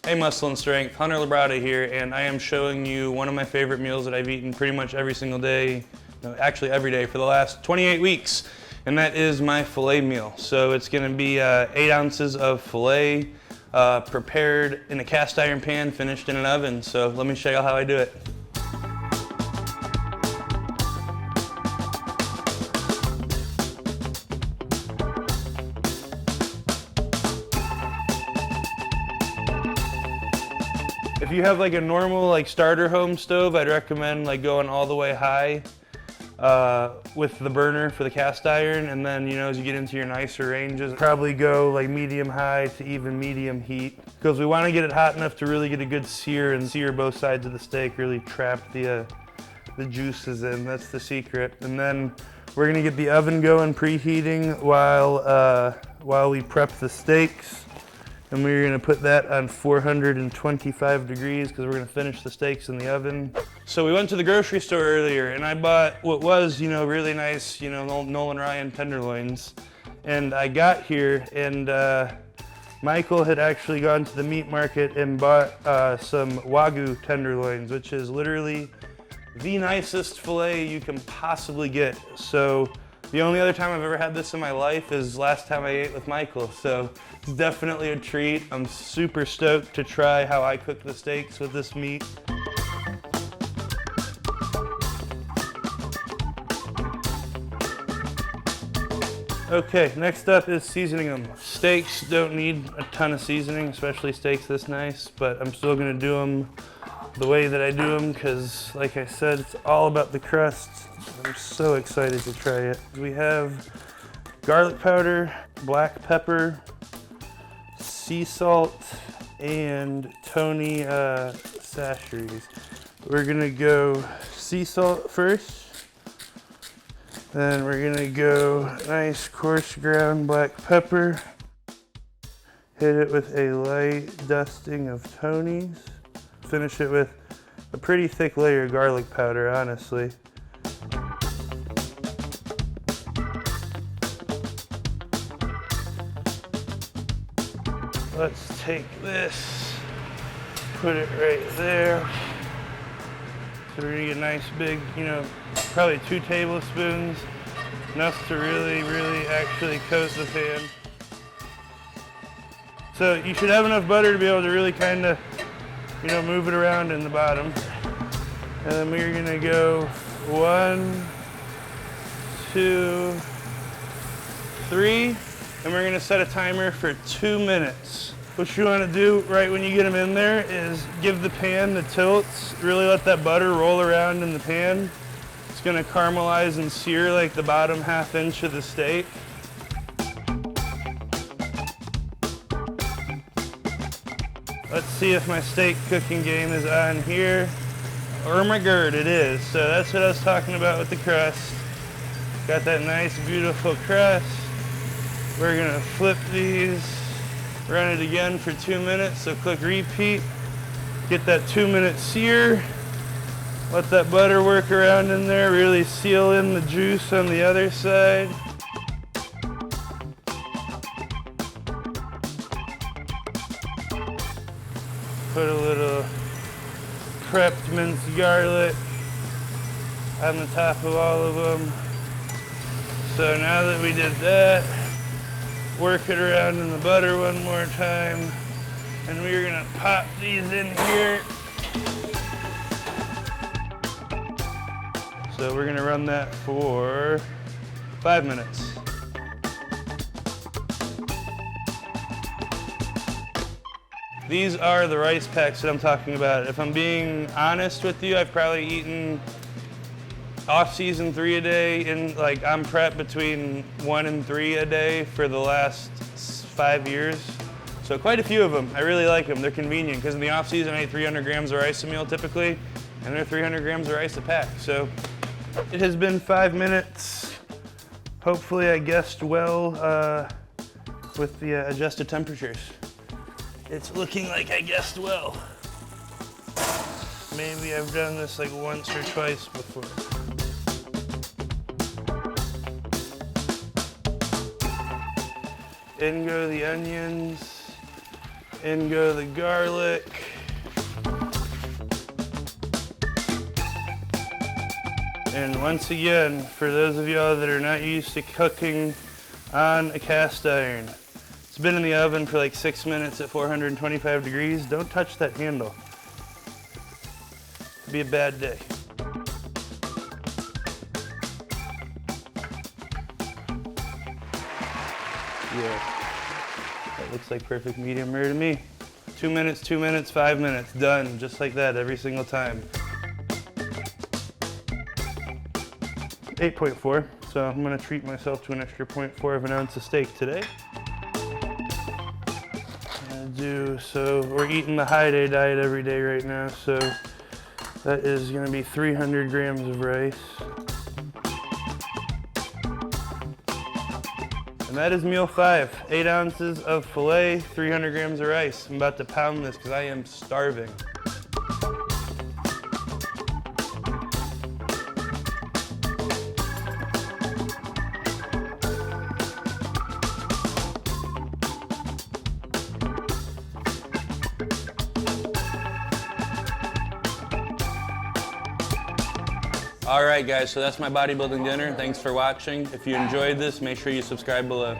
Hey Muscle and Strength, Hunter Labrada here, and I am showing you one of my favorite meals that I've eaten pretty much every single day, no, actually every day for the last 28 weeks, and that is my filet meal. So it's gonna be 8 ounces of filet prepared in a cast iron pan, finished in an oven. So let me show you how I do it. If you have like a normal starter home stove, I'd recommend going all the way high with the burner for the cast iron, and then as you get into your nicer ranges, probably go medium high to even medium heat, because we want to get it hot enough to really get a good sear and sear both sides of the steak, really trap the juices in. That's the secret. And then we're gonna get the oven going, preheating while we prep the steaks. And we're gonna put that on 425 degrees because we're gonna finish the steaks in the oven. So we went to the grocery store earlier and I bought what was, really nice, Nolan Ryan tenderloins. And I got here and Michael had actually gone to the meat market and bought some Wagyu tenderloins, which is literally the nicest filet you can possibly get. So the only other time I've ever had this in my life is last time I ate with Michael. So it's definitely a treat. I'm super stoked to try how I cook the steaks with this meat. Okay, next up is seasoning them. Steaks don't need a ton of seasoning, especially steaks this nice, but I'm still gonna do them the way that I do them because, like I said, it's all about the crust. I'm so excited to try it. We have garlic powder, black pepper, sea salt, and Tony sachets. We're gonna go sea salt first. Then we're gonna go nice coarse ground black pepper. Hit it with a light dusting of Tony's. Finish it with a pretty thick layer of garlic powder, honestly. Let's take this, put it right there. So we're gonna get a nice big, probably 2 tablespoons, enough to really actually coat the pan. So you should have enough butter to be able to really kind of, move it around in the bottom. And then we're gonna go 1, 2, 3, and we're gonna set a timer for 2 minutes. What you wanna do right when you get them in there is give the pan the tilts, really let that butter roll around in the pan. It's gonna caramelize and sear the bottom ½ inch of the steak. Let's see if my steak cooking game is on here. Oh my god, it is. So that's what I was talking about with the crust. Got that nice, beautiful crust. We're gonna flip these, run it again for 2 minutes, so click repeat. Get that 2-minute sear. Let that butter work around in there, really seal in the juice on the other side. Put a little prepped minced garlic on the top of all of them. So now that we did that, work it around in the butter one more time, and we're gonna pop these in here. So we're gonna run that for 5 minutes. These are the rice packs that I'm talking about. If I'm being honest with you, I've probably eaten off-season 3 a day, and I'm prepped between 1 and 3 a day for the last 5 years. So quite a few of them. I really like them. They're convenient because in the off-season I eat 300 grams of rice a meal typically, and they're 300 grams of rice a pack. So it has been 5 minutes. Hopefully I guessed well with the adjusted temperatures. It's looking like I guessed well. Maybe I've done this once or twice before. In go the onions, In go the garlic. And once again, for those of y'all that are not used to cooking on a cast iron, it's been in the oven for like 6 minutes at 425 degrees. Don't touch that handle. It'd be a bad day. Yeah, that looks like perfect medium rare to me. 2 minutes, 2 minutes, 5 minutes, done. Just like that every single time. 8.4, so I'm gonna treat myself to an extra 0.4 of an ounce of steak today. So we're eating the high day diet every day right now, so that is gonna be 300 grams of rice. And that is meal 5, 8 ounces of filet, 300 grams of rice. I'm about to pound this because I am starving. All right, guys, so that's my bodybuilding dinner. Thanks for watching. If you enjoyed this, make sure you subscribe below.